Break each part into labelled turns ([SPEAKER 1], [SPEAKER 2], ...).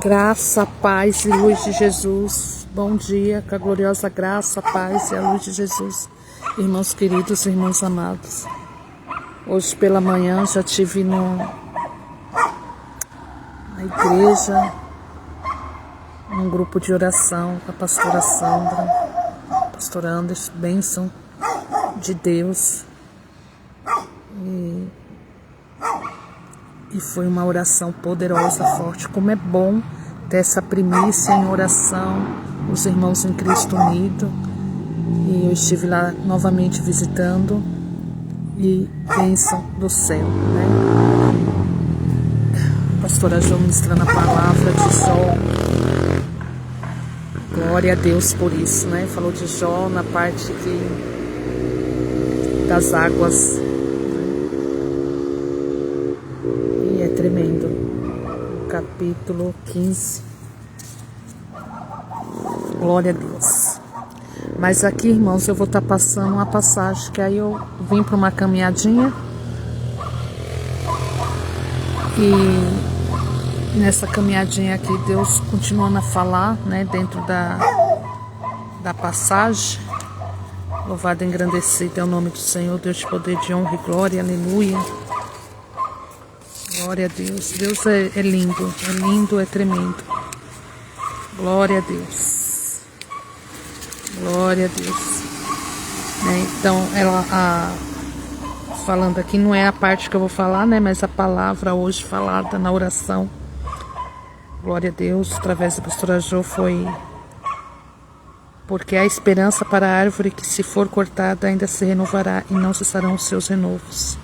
[SPEAKER 1] Graça, paz e luz de Jesus. Bom dia, com a gloriosa graça, paz e a luz de Jesus. Irmãos queridos, irmãos amados. Hoje pela manhã já estive na igreja, num grupo de oração com a pastora Sandra, pastor Anderson, bênção de Deus. E foi uma oração poderosa, forte. Como é bom ter essa primícia em oração, os irmãos em Cristo unidos. E eu estive lá novamente visitando. E bênção do céu, né? A pastora Jô ministrando a palavra de Jó. Glória a Deus por isso, né? Falou de Jó na parte das águas. E é tremendo. Capítulo 15. Glória a Deus. Mas aqui, irmãos, eu vou estar passando uma passagem que aí eu vim para uma caminhadinha. E nessa caminhadinha aqui, Deus continuando a falar, né, dentro da passagem. Louvado e engrandecido é o nome do Senhor, Deus de poder, de honra e glória, aleluia. Glória a Deus. Deus é lindo, é tremendo. Glória a Deus. Glória a Deus. Né? Então, falando aqui, não é a parte que eu vou falar, né? Mas a palavra hoje falada na oração. Glória a Deus, através da pastora Jô, foi: porque há esperança para a árvore que, se for cortada, ainda se renovará, e não cessarão os seus renovos.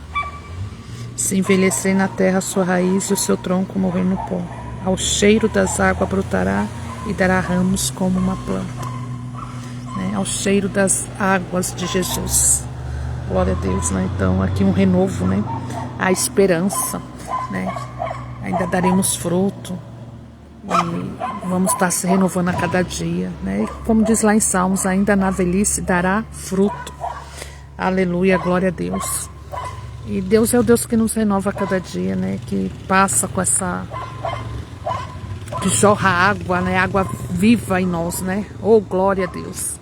[SPEAKER 1] Se envelhecer na terra a sua raiz e o seu tronco morrer no pó, ao cheiro das águas brotará e dará ramos como uma planta. Né? Ao cheiro das águas de Jesus. Glória a Deus, né? Então aqui um renovo, né? A esperança, né? Ainda daremos fruto e vamos estar se renovando a cada dia, né? E como diz lá em Salmos, ainda na velhice dará fruto. Aleluia, glória a Deus. E Deus é o Deus que nos renova a cada dia, né? Que passa com essa... que jorra água, né? Água viva em nós, né? Oh, glória a Deus,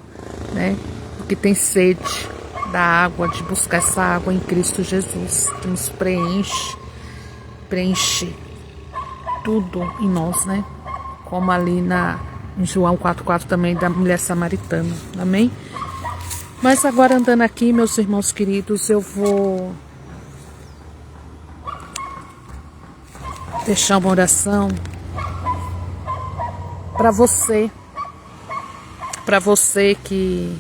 [SPEAKER 1] né? Porque tem sede da água, de buscar essa água em Cristo Jesus, que nos preenche tudo em nós, né? Como ali em João 4,4 também, da mulher samaritana, amém? Mas agora, andando aqui, meus irmãos queridos, eu vou deixar uma oração para você que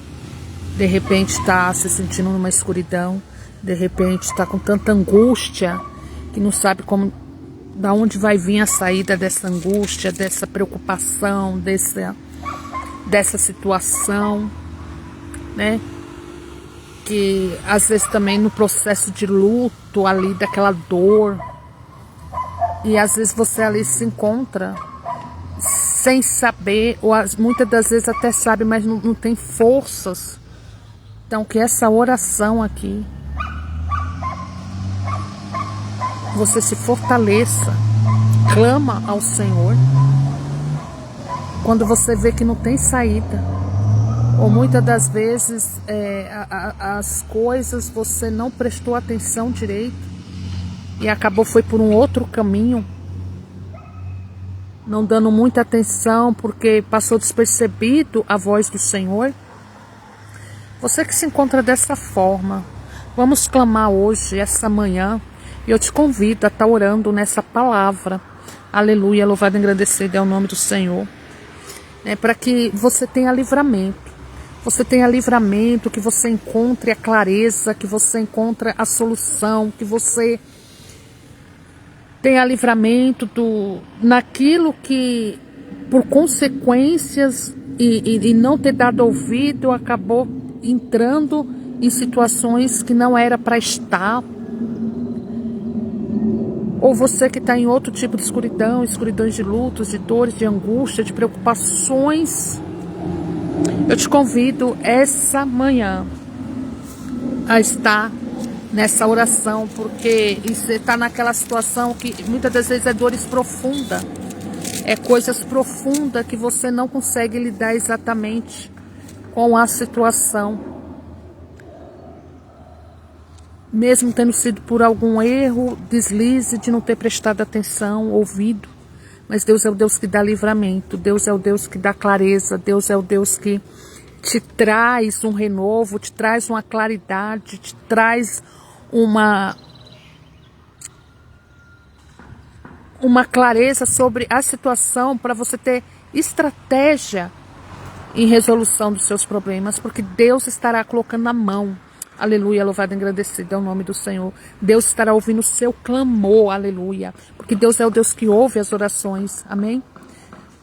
[SPEAKER 1] de repente está se sentindo numa escuridão, de repente está com tanta angústia que não sabe da onde vai vir a saída dessa angústia, dessa preocupação, dessa situação, né? Que às vezes também no processo de luto ali, daquela dor, e às vezes você ali se encontra sem saber, ou muitas das vezes até sabe, mas não tem forças. Então que essa oração aqui, você se fortaleça, clama ao Senhor, quando você vê que não tem saída, ou muitas das vezes as coisas você não prestou atenção direito, e foi por um outro caminho, não dando muita atenção, porque passou despercebido a voz do Senhor. Você que se encontra dessa forma, vamos clamar hoje, essa manhã, e eu te convido a estar orando nessa palavra. Aleluia, louvado e engrandecido é o nome do Senhor. Para que você tenha livramento. Você tenha livramento, que você encontre a clareza, que você encontre a solução, que você tenha livramento naquilo que, por consequências e não ter dado ouvido, acabou entrando em situações que não era para estar. Ou você que está em outro tipo de escuridões de lutos, de dores, de angústia, de preocupações. Eu te convido essa manhã a estar nessa oração, porque você está naquela situação que muitas das vezes é dores profundas. coisas profundas que você não consegue lidar exatamente com a situação. Mesmo tendo sido por algum erro, deslize de não ter prestado atenção, ouvido. Mas Deus é o Deus que dá livramento, Deus é o Deus que dá clareza, Deus é o Deus que te traz um renovo, te traz uma claridade, te traz uma clareza sobre a situação para você ter estratégia em resolução dos seus problemas, porque Deus estará colocando na mão. Aleluia, louvado e engrandecido é o nome do Senhor. Deus estará ouvindo o seu clamor, aleluia, porque Deus é o Deus que ouve as orações, amém?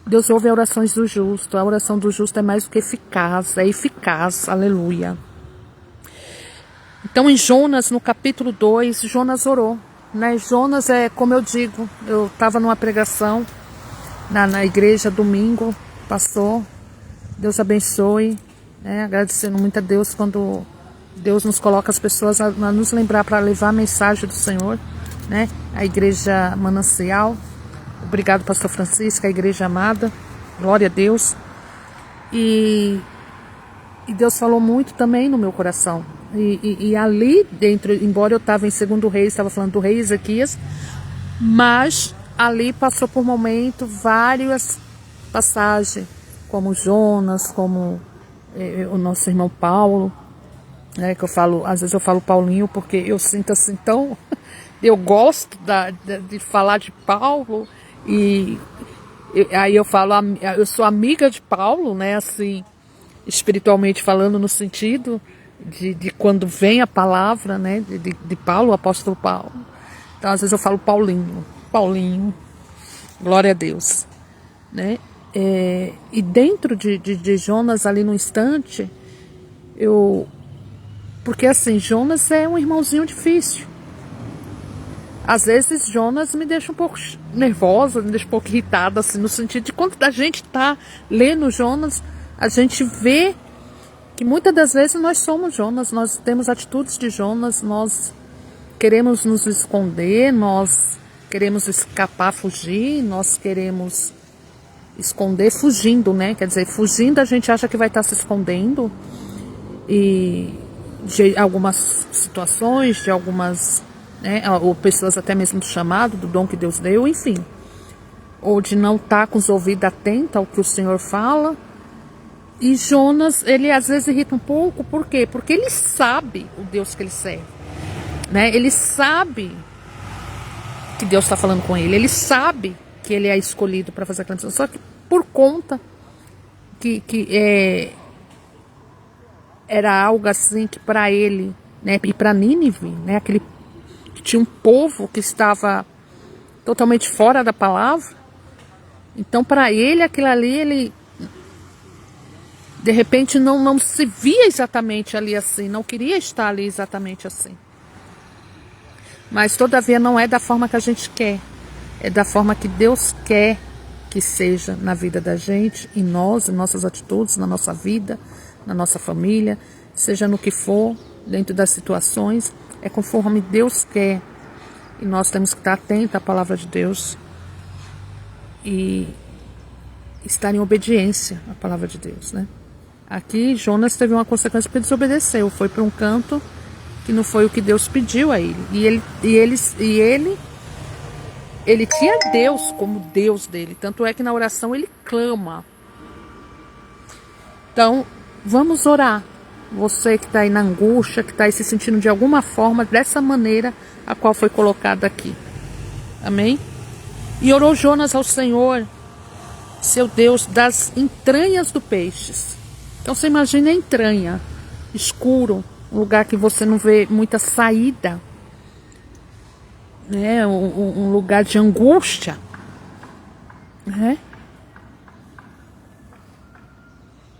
[SPEAKER 1] Deus ouve as orações do justo, a oração do justo é mais do que eficaz, é eficaz, aleluia. Então em Jonas, no capítulo 2, Jonas orou, né? Jonas como eu digo, eu estava numa pregação na igreja domingo, passou, Deus abençoe, né? Agradecendo muito a Deus quando Deus nos coloca as pessoas a nos lembrar para levar a mensagem do Senhor, né? A igreja Manancial, obrigado pastor Francisco, a igreja amada, glória a Deus. E Deus falou muito também no meu coração. E ali dentro, embora eu estava em 2 Reis, estava falando do rei Ezequias, mas ali passou por momento várias passagens, como Jonas, como o nosso irmão Paulo, né, que eu falo, às vezes eu falo Paulinho, porque eu sinto assim tão... Eu gosto de falar de Paulo, aí eu falo, eu sou amiga de Paulo, né, assim, espiritualmente falando, no sentido de quando vem a palavra, né, de Paulo, o apóstolo Paulo. Então, às vezes eu falo Paulinho, glória a Deus, né? E dentro de Jonas, ali no instante, porque assim, Jonas é um irmãozinho difícil. Às vezes Jonas me deixa um pouco nervosa, me deixa um pouco irritada, assim, no sentido de quando a gente está lendo Jonas, a gente vê que muitas das vezes nós somos Jonas, nós temos atitudes de Jonas, nós queremos nos esconder, nós queremos escapar, fugir, nós queremos esconder fugindo, né? Quer dizer, fugindo a gente acha que vai estar se escondendo e de algumas situações, de algumas, né, ou pessoas até mesmo do chamado, do dom que Deus deu, enfim. Ou de não estar com os ouvidos atentos ao que o Senhor fala. E Jonas, ele às vezes irrita um pouco, por quê? Porque ele sabe o Deus que ele serve, né? Ele sabe que Deus está falando com ele, ele sabe que ele é escolhido para fazer aquela missão, só que por conta que era algo assim que para ele, né, e para Nínive, né, aquele que tinha um povo que estava totalmente fora da palavra, então para ele aquilo ali, ele de repente não se via exatamente ali assim, não queria estar ali exatamente assim. Mas todavia não é da forma que a gente quer, é da forma que Deus quer que seja na vida da gente, em nós, em nossas atitudes, na nossa vida, na nossa família, seja no que for, dentro das situações, é conforme Deus quer. E nós temos que estar atentos à palavra de Deus e estar em obediência à palavra de Deus, né? Aqui Jonas teve uma consequência porque desobedeceu, foi para um canto que não foi o que Deus pediu a ele. Ele tinha Deus como Deus dele, tanto é que na oração ele clama. Então, vamos orar. Você que está aí na angústia, que está aí se sentindo de alguma forma, dessa maneira a qual foi colocada aqui. Amém? E orou Jonas ao Senhor, seu Deus, das entranhas do peixe. Então você imagina a entranha, escuro, um lugar que você não vê muita saída, né? Um lugar de angústia, né?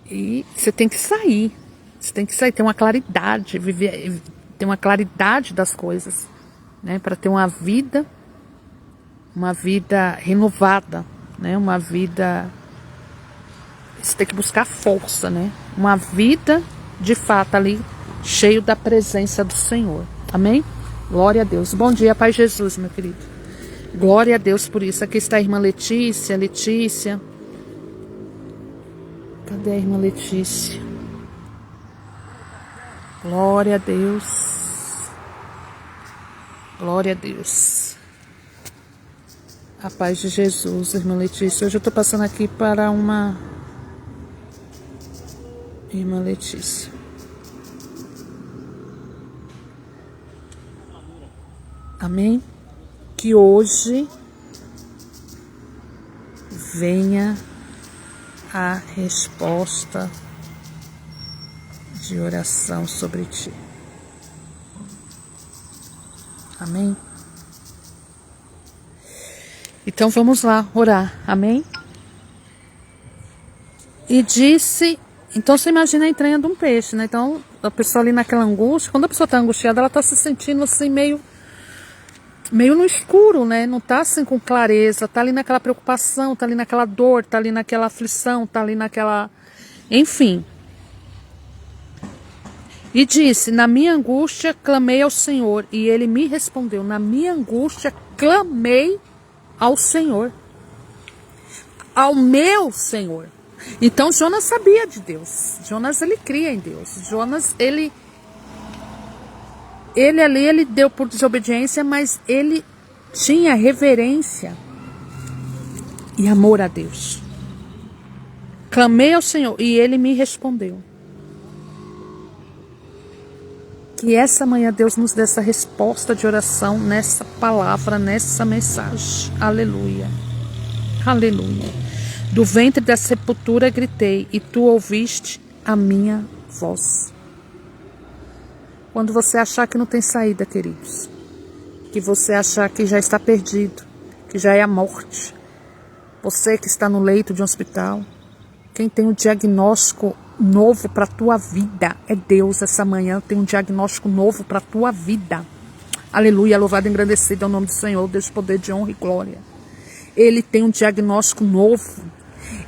[SPEAKER 1] E você tem que sair, ter uma claridade, ter uma claridade das coisas, né? Para ter uma vida renovada, né? Uma vida, você tem que buscar força, né? Uma vida de fato ali cheio da presença do Senhor. Amém? Glória a Deus. Bom dia, Pai Jesus, meu querido. Glória a Deus por isso. Aqui está a irmã Letícia. Letícia. Cadê a irmã Letícia? Glória a Deus. Glória a Deus. A paz de Jesus, irmã Letícia. Hoje eu estou passando aqui para uma irmã Letícia. Amém? Que hoje venha a resposta de oração sobre ti. Amém? Então vamos lá orar. Amém? E disse... Então você imagina a entranha de um peixe, né? Então a pessoa ali naquela angústia, quando a pessoa está angustiada, ela está se sentindo assim meio no escuro, né? Não tá assim com clareza, tá ali naquela preocupação, tá ali naquela dor, tá ali naquela aflição, tá ali naquela... Enfim. E disse, na minha angústia clamei ao Senhor, e ele me respondeu. Na minha angústia clamei ao Senhor. Ao meu Senhor. Então Jonas sabia de Deus. Jonas, ele cria em Deus. Jonas, ele ali, ele deu por desobediência, mas ele tinha reverência e amor a Deus. Clamei ao Senhor e ele me respondeu. Que essa manhã Deus nos dê essa resposta de oração nessa palavra, nessa mensagem. Aleluia. Aleluia. Do ventre da sepultura gritei e tu ouviste a minha voz. Quando você achar que não tem saída, queridos, que você achar que já está perdido, que já é a morte, você que está no leito de um hospital, quem tem um diagnóstico novo para a tua vida é Deus. Essa manhã tem um diagnóstico novo para a tua vida. Aleluia, louvado e engrandecido é o nome do Senhor, Deus de poder, de honra e glória. Ele tem um diagnóstico novo,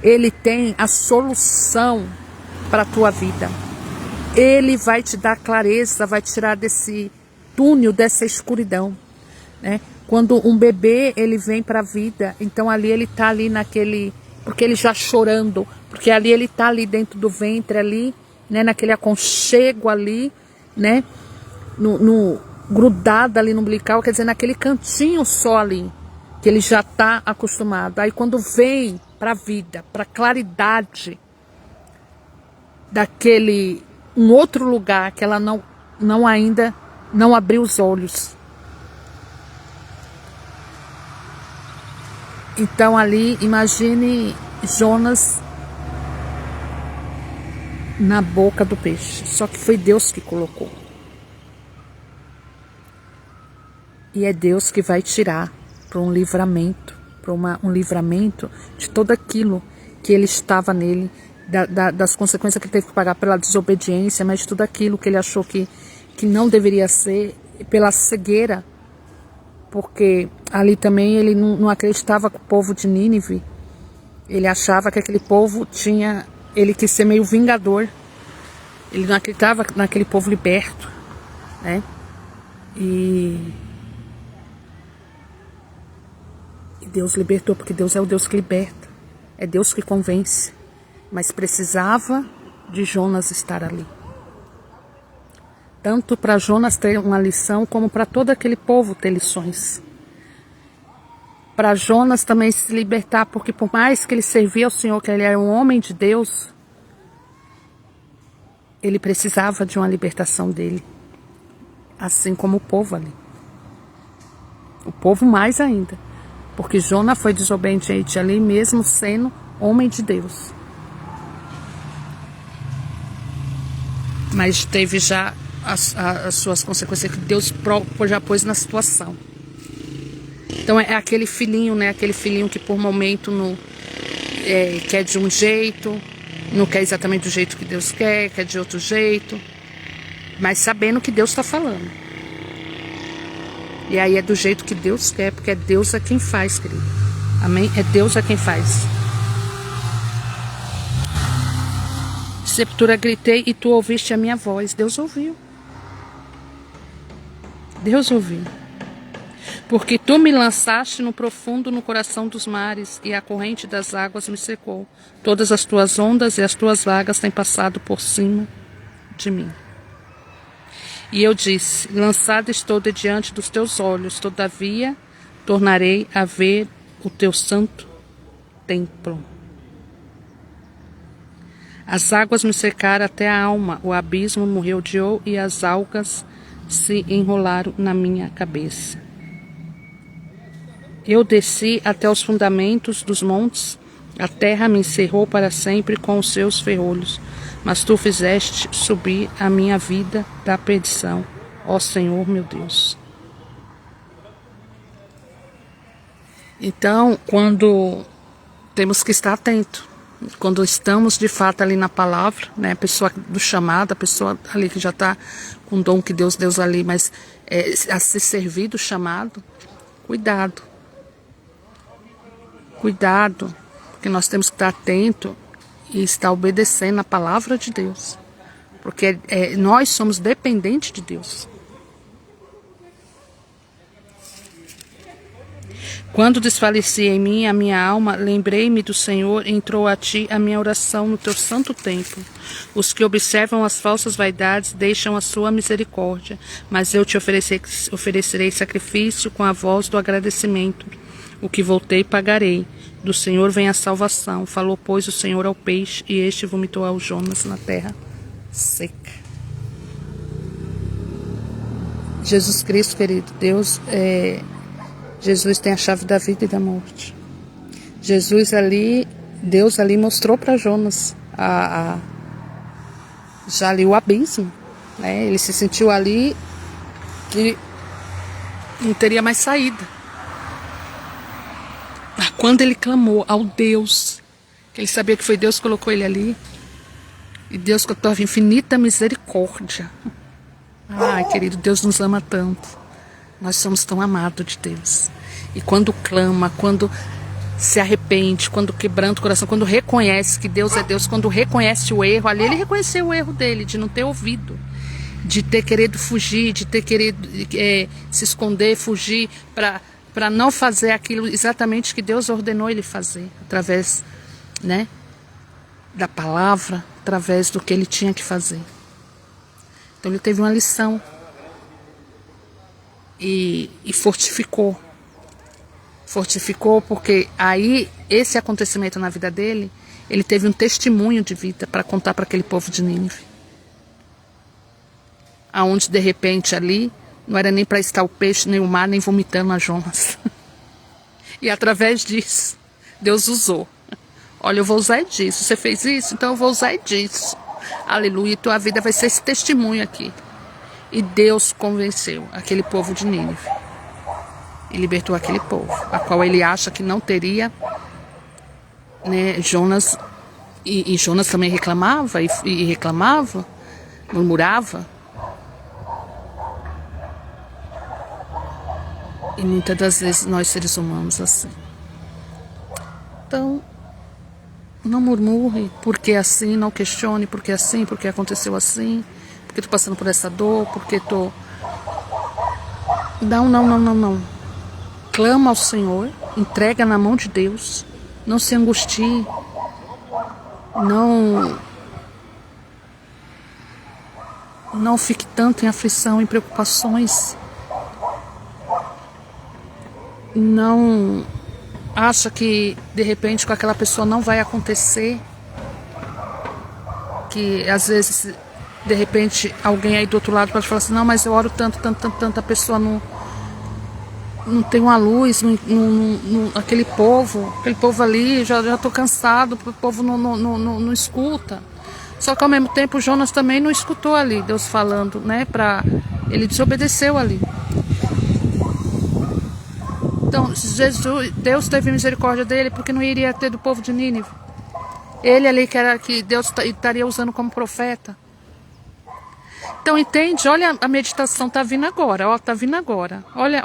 [SPEAKER 1] ele tem a solução para a tua vida. Ele vai te dar clareza, vai tirar desse túnel, dessa escuridão, né? Quando um bebê, ele vem para a vida, então ali ele está ali naquele, porque ele já chorando, porque ali ele está ali dentro do ventre, ali, né? Naquele aconchego ali, né? Grudado ali no umbilical, quer dizer, naquele cantinho só ali, que ele já está acostumado. Aí quando vem para a vida, para a claridade daquele... um outro lugar que ela ainda não abriu os olhos. Então ali, imagine Jonas na boca do peixe. Só que foi Deus que colocou. E é Deus que vai tirar para um livramento, para um livramento de tudo aquilo que ele estava nele, das consequências que ele teve que pagar pela desobediência, mas de tudo aquilo que ele achou que não deveria ser, pela cegueira, porque ali também ele não acreditava com o povo de Nínive. Ele achava que aquele povo ele quis ser meio vingador, ele não acreditava naquele povo liberto, né? E Deus libertou, porque Deus é o Deus que liberta, é Deus que convence. Mas precisava de Jonas estar ali. Tanto para Jonas ter uma lição, como para todo aquele povo ter lições. Para Jonas também se libertar, porque por mais que ele servia ao Senhor, que ele era um homem de Deus, ele precisava de uma libertação dele. Assim como o povo ali. O povo mais ainda. Porque Jonas foi desobediente ali, mesmo sendo homem de Deus. Mas teve já as suas consequências que Deus já pôs na situação. Então é aquele filhinho, né? Aquele filhinho que por momento quer de um jeito, não quer exatamente do jeito que Deus quer de outro jeito, mas sabendo que Deus está falando. E aí é do jeito que Deus quer, porque é Deus quem faz, querido. Amém? É Deus quem faz. Sepultura gritei e tu ouviste a minha voz. Deus ouviu. Deus ouviu. Porque tu me lançaste no profundo, no coração dos mares, e a corrente das águas me secou. Todas as tuas ondas e as tuas vagas têm passado por cima de mim. E eu disse: lançada estou de diante dos teus olhos, todavia tornarei a ver o teu santo templo. As águas me secaram até a alma, o abismo me rodeou e as algas se enrolaram na minha cabeça. Eu desci até os fundamentos dos montes, a terra me encerrou para sempre com os seus ferrolhos, mas tu fizeste subir a minha vida da perdição, ó Senhor meu Deus. Então, quando temos que estar atento, quando estamos de fato ali na palavra, né, a pessoa do chamado, a pessoa ali que já está com o dom que Deus deu ali, mas a se servir do chamado, cuidado. Cuidado, porque nós temos que estar atento e estar obedecendo a palavra de Deus, porque nós somos dependentes de Deus. Quando desfaleci em mim a minha alma, lembrei-me do Senhor, entrou a ti a minha oração no teu santo templo. Os que observam as falsas vaidades deixam a sua misericórdia, mas eu te oferecerei sacrifício com a voz do agradecimento. O que voltei pagarei. Do Senhor vem a salvação. Falou, pois, o Senhor ao peixe, e este vomitou ao Jonas na terra seca. Jesus Cristo, querido, Jesus tem a chave da vida e da morte. Deus ali mostrou para Jonas já ali o abismo, né? Ele se sentiu ali que não teria mais saída. Quando ele clamou ao Deus, que ele sabia que foi Deus que colocou ele ali, e Deus com a tua infinita misericórdia. Ai, querido, Deus nos ama tanto. Nós somos tão amados de Deus. E quando clama, quando se arrepende, quando quebranta o coração, quando reconhece que Deus é Deus, quando reconhece o erro, ali ele reconheceu o erro dele, de não ter ouvido, de ter querido fugir, de ter querido se esconder, fugir para não fazer aquilo exatamente que Deus ordenou ele fazer, através, né, da palavra, através do que ele tinha que fazer. Então ele teve uma lição e fortificou. Fortificou porque aí, esse acontecimento na vida dele, ele teve um testemunho de vida para contar para aquele povo de Nínive. Aonde de repente ali, não era nem para estar o peixe, nem o mar, nem vomitando a Jonas. E através disso, Deus usou. Olha, eu vou usar disso. Você fez isso? Então eu vou usar disso. Aleluia. E tua vida vai ser esse testemunho aqui. E Deus convenceu aquele povo de Nínive. E libertou aquele povo, a qual ele acha que não teria, né, Jonas. E Jonas também reclamava e reclamava, murmurava. E muitas das vezes nós seres humanos assim. Então, não murmure, porque assim, não questione, porque assim, porque aconteceu assim, porque estou passando por essa dor, porque estou... Não. Clama ao Senhor, entrega na mão de Deus, não se angustie, não fique tanto em aflição, em preocupações. Não acha que de repente com aquela pessoa não vai acontecer, que às vezes de repente alguém aí do outro lado pode falar assim, não, mas eu oro tanto, a pessoa não tem uma luz, aquele povo ali, já estou cansado, o povo não escuta. Só que ao mesmo tempo Jonas também não escutou ali, Deus falando, né, ele desobedeceu ali. Então, Deus teve misericórdia dele porque não iria ter do povo de Nínive. Ele ali que Deus estaria usando como profeta. Então, entende? Olha, a meditação está vindo agora, ó, está vindo agora. Olha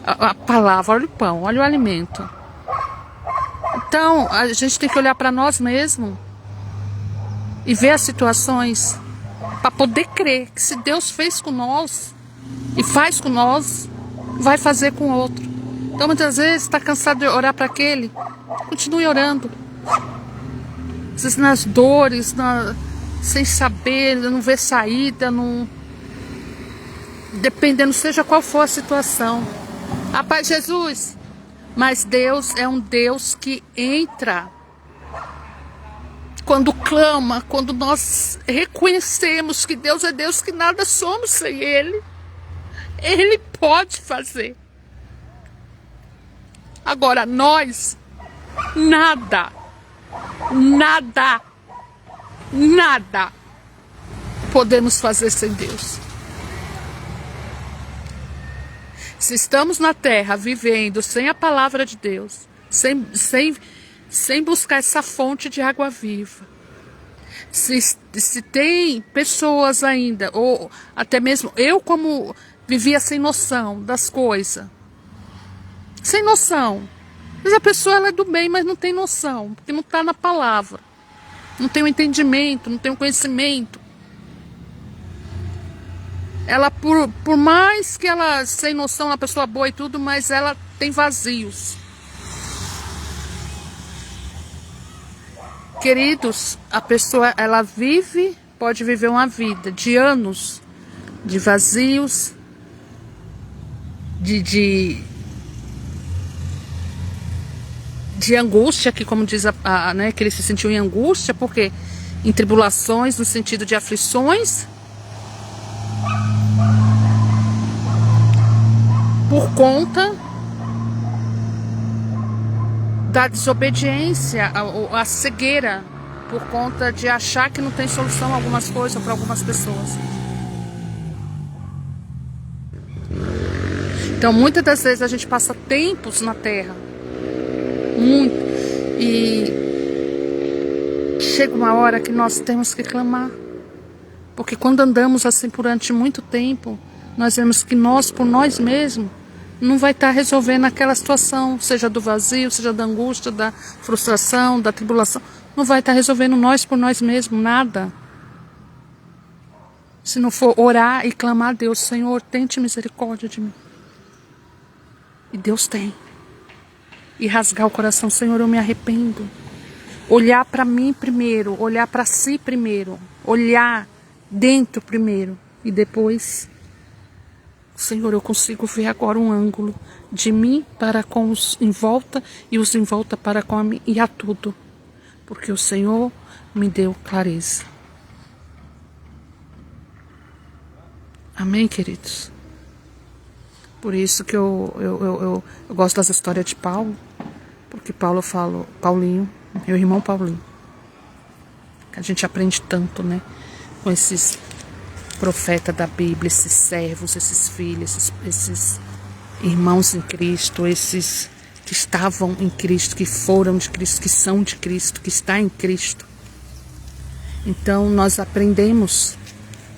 [SPEAKER 1] a palavra, olha o pão, olha o alimento. Então, a gente tem que olhar para nós mesmos e ver as situações para poder crer que se Deus fez com nós e faz com nós, vai fazer com o outro. Então muitas vezes está cansado de orar para aquele, continue orando. Às vezes nas dores, sem saber, não ver saída, dependendo seja qual for a situação. A paz de Jesus. Mas Deus é um Deus que entra quando clama, quando nós reconhecemos que Deus é Deus, que nada somos sem Ele. Ele pode fazer. Agora nós, nada podemos fazer sem Deus. Se estamos na terra vivendo sem a palavra de Deus, sem buscar essa fonte de água viva, se tem pessoas ainda, ou até mesmo eu como vivia sem noção das coisas, sem noção. Mas a pessoa ela é do bem, mas não tem noção, porque não está na palavra. Não tem o entendimento, não tem o conhecimento. Ela, por mais que ela, sem noção, é uma pessoa boa e tudo, mas ela tem vazios. Queridos, a pessoa, ela pode viver uma vida de anos, de vazios, de angústia, que como diz né, que ele se sentiu em angústia, porque em tribulações, no sentido de aflições, por conta da desobediência, a cegueira, por conta de achar que não tem solução a algumas coisas para algumas pessoas. Então, muitas das vezes a gente passa tempos na terra, muito, e chega uma hora que nós temos que clamar, porque quando andamos assim durante muito tempo, nós vemos que nós, por nós mesmos, não vai estar resolvendo aquela situação, seja do vazio, seja da angústia, da frustração, da tribulação. Não vai estar resolvendo nós por nós mesmos, nada. Se não for orar e clamar a Deus, Senhor, tente misericórdia de mim. E Deus tem. E rasgar o coração, Senhor, eu me arrependo. Olhar para mim primeiro, olhar para si primeiro, olhar dentro primeiro e depois... Senhor, eu consigo ver agora um ângulo de mim para com os em volta e os em volta para com a mim e a tudo. Porque o Senhor me deu clareza. Amém, queridos? Por isso que eu gosto das histórias de Paulo. Porque Paulinho, meu irmão Paulinho. Que a gente aprende tanto, né? Com esses... profeta da Bíblia, esses servos, esses filhos, esses irmãos em Cristo, esses que estavam em Cristo, que foram de Cristo, que são de Cristo, que está em Cristo. Então nós aprendemos,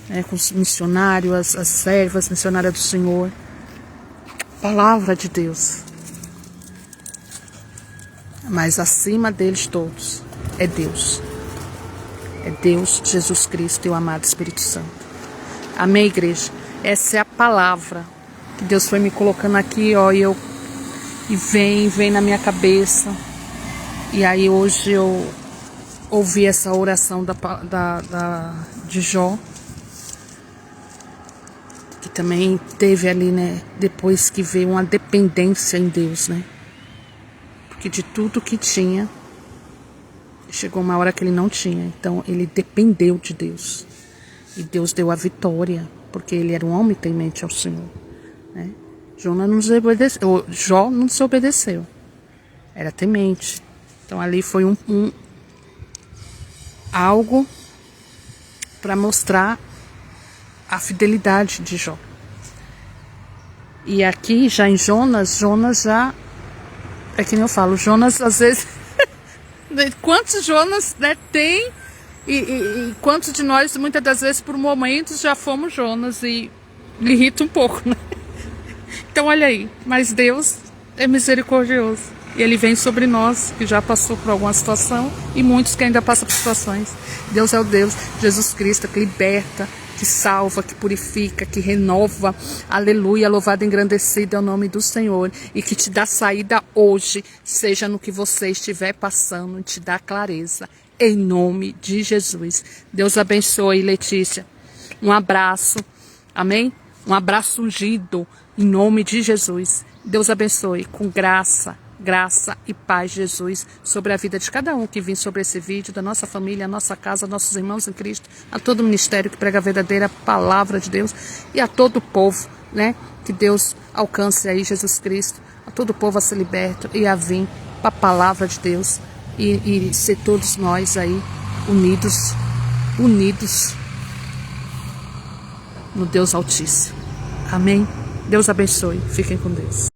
[SPEAKER 1] né, com os missionários, as servas missionárias do Senhor, palavra de Deus. Mas acima deles todos é Deus. É Deus, Jesus Cristo e o amado Espírito Santo. Amém, igreja? Essa é a palavra que Deus foi me colocando aqui, ó, e vem na minha cabeça. E aí hoje eu ouvi essa oração de Jó, que também teve ali, né, depois que veio uma dependência em Deus, né? Porque de tudo que tinha, chegou uma hora que ele não tinha, então ele dependeu de Deus. E Deus deu a vitória, porque ele era um homem temente ao Senhor, né? Jó não se obedeceu, era temente. Então ali foi algo para mostrar a fidelidade de Jó. E aqui já em Jonas já, é que nem eu falo, Jonas às vezes, quantos Jonas, né, tem? E quantos de nós, muitas das vezes, por momentos, já fomos Jonas e irrita um pouco, né? Então, olha aí, mas Deus é misericordioso. E Ele vem sobre nós, que já passou por alguma situação, e muitos que ainda passam por situações. Deus é o Deus, Jesus Cristo, que liberta, que salva, que purifica, que renova. Aleluia, louvado e engrandecido é o nome do Senhor. E que te dá saída hoje, seja no que você estiver passando, te dá clareza. Em nome de Jesus. Deus abençoe, Letícia. Um abraço. Amém? Um abraço ungido em nome de Jesus. Deus abençoe com graça e paz, Jesus, sobre a vida de cada um que vem sobre esse vídeo, da nossa família, a nossa casa, nossos irmãos em Cristo, a todo o ministério que prega a verdadeira palavra de Deus e a todo o povo, né? Que Deus alcance aí Jesus Cristo, a todo o povo a ser liberto e a vir para a palavra de Deus e ser todos nós aí unidos no Deus Altíssimo. Amém? Deus abençoe. Fiquem com Deus.